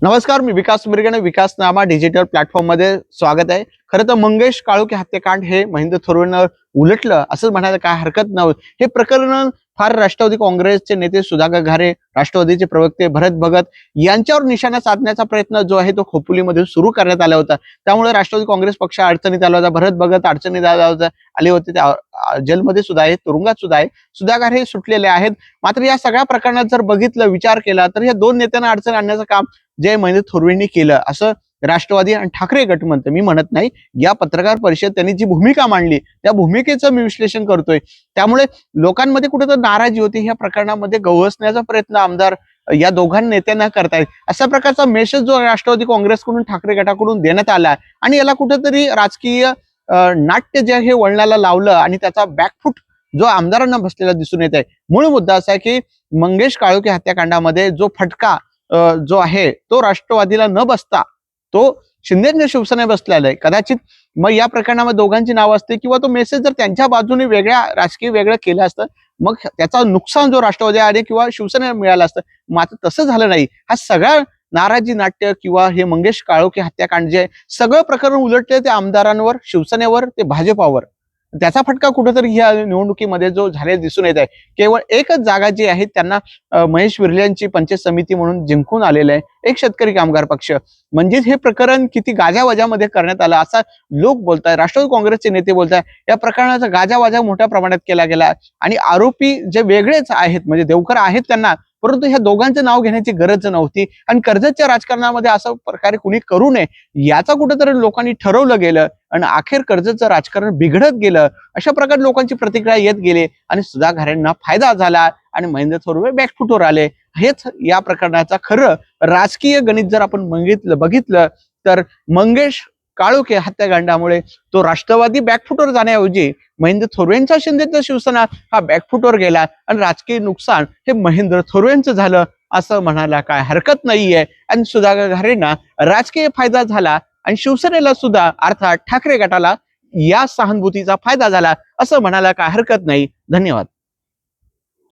नमस्कार, मी विकास Mirgane. विकासनामा digital platform मध्ये स्वागत आहे. खरं तर मंगेश काळुके हत्याकांड हे महेंद्र थोरवेंवर उलटलं असं म्हणायला काय हरकत नव्हती. हे प्रकरण फार राष्ट्रवादी काँग्रेसचे नेते सुधाकर घारे, राष्ट्रवादीचे प्रवक्ते भरत भगत यांच्यावर निशाणा साधण्याचा प्रयत्न जो आहे तो खोपोलीमध्ये सुरू करण्यात आला होता. त्यामुळे राष्ट्रवादी काँग्रेस पक्ष अडचणीत आला होता. भरत भगत अडचणीत आले होते. त्या जेलमध्ये सुद्धा आहे, तुरुंगात सुद्धा आहे. सुधाकर हे सुटलेले आहेत. मात्र या सगळ्या प्रकरणात जर बघितलं, विचार केला तर या दोन नेत्यांना अडचण आणण्याचं काम जे महेंद्र थोरवेंनी केलं असं राष्ट्रवादी आणि ठाकरे गट म्हणतं. मी म्हणत नाही. या पत्रकार परिषद त्यांनी जी भूमिका मांडली त्या भूमिकेचं मी विश्लेषण करतोय. त्यामुळे लोकांमध्ये कुठेतरी नाराजी होती. ह्या प्रकरणामध्ये गवसण्याचा प्रयत्न आमदार या दोघां नेत्यांना करतायत. अशा प्रकारचा मेसेज जो राष्ट्रवादी काँग्रेसकडून ठाकरे गटाकडून देण्यात आला आणि याला कुठेतरी राजकीय नाट्य जे हे वळणाला लावलं आणि त्याचा बॅकफूट जो आमदारांना बसलेला दिसून येत आहे. मूळ मुद्दा असा आहे की मंगेश काळुके हत्याकांडामध्ये जो फटका जो आहे तो राष्ट्रवादीला न बसता तो शिंदेच्या शिवसेनेला बसलेला आहे. कदाचित मग या प्रकरणामध्ये दोघांची नाव असते किंवा तो मेसेज जर त्यांच्या बाजूने वेगळ्या राजकीय वेगळं केलं असतं मग त्याचा नुकसान जो राष्ट्रवादी आणि किंवा शिवसेनेला मिळालं असतं. मात्र तसं झालं नाही. हा सगळा नाराजी नाट्य किंवा हे मंगेश काळुके हत्याकांड जे सगळं प्रकरण उलटले ते आमदारांवर, शिवसेनेवर, ते भाजपावर. त्याचा फटका कुठेतरी ह्या निवडणुकीमध्ये जो झाले दिसून येत आहे. केवळ एकच जागा जी आहे त्यांना महेश विर्लेंची पंचायत समिती म्हणून जिंकून आलेलं आहे. एक शेतकरी कामगार पक्ष. म्हणजे हे प्रकरण किती गाजावाजामध्ये करण्यात आलं असा लोक बोलताय, राष्ट्रवादी काँग्रेसचे नेते बोलताय. या प्रकरणाचा गाजावाजा मोठ्या प्रमाणात केला गेला आणि आरोपी जे वेगळेच आहेत म्हणजे देवकर आहेत त्यांना, परंतु ह्या दोघांचं नाव घेण्याची गरज नव्हती. आणि कर्जतच्या राजकारणामध्ये असं प्रकारे कुणी करू नये याचा कुठेतरी लोकांनी ठरवलं गेलं आणि अखेर कर्जतचं राजकारण बिघडत गेलं. अशा प्रकारे लोकांची प्रतिक्रिया येत गेली आणि सुधाकर घारेंना फायदा झाला आणि महेंद्र थोरवे बॅकफुटवर आले. हेच या प्रकरणाचा खरं राजकीय गणित जर आपण बघितलं तर मंगेश काळुके हत्याकांडामुळे तो राष्ट्रवादी बॅकफुटवर जाण्याऐवजी महेंद्र थोरवेंचा शिंदेचा शिवसेना हा बॅकफुटवर गेला आणि राजकीय नुकसान हे महेंद्र थोरवेंचं झालं असं म्हणायला काय हरकत नाहीये. आणि सुधाकर घारेंना राजकीय फायदा झाला आणि शिवसेनेला सुद्धा अर्थात ठाकरे गटाला या सहानुभूतीचा फायदा झाला असं म्हणायला काय हरकत नाही. धन्यवाद.